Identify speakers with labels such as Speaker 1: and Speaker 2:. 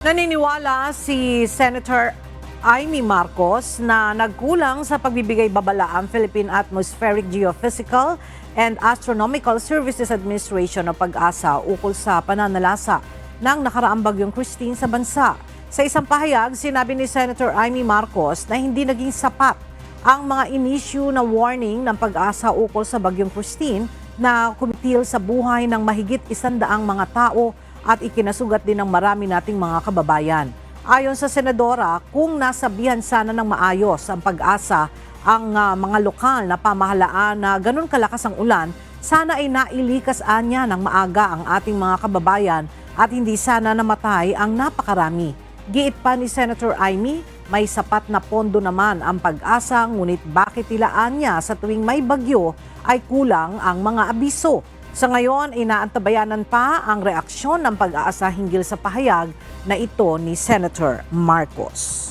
Speaker 1: Naniniwala si Senator Amy Marcos na nagkulang sa pagbibigay babala ang Philippine Atmospheric Geophysical and Astronomical Services Administration o PAGASA ukol sa pananalasa ng nakaraang bagyong Christine sa bansa. Sa isang pahayag, sinabi ni Senator Amy Marcos na hindi naging sapat ang mga inisyu na warning ng PAGASA ukol sa bagyong Christine na kumitil sa buhay ng mahigit 100 mga tao at ikinasugat din ng marami nating mga kababayan. Ayon sa senadora, kung nasabihan sana ng maayos ang PAGASA ang mga lokal na pamahalaan na ganun kalakas ang ulan, sana ay nailikas niya ng maaga ang ating mga kababayan at hindi sana namatay ang napakarami. Giit pa ni Senator Amy, may sapat na pondo naman ang PAGASA, ngunit bakit tilaan niya sa tuwing may bagyo ay kulang ang mga abiso. Sa ngayon, inaantabayanan pa ang reaksyon ng PAGASA hinggil sa pahayag na ito ni Senator Marcos.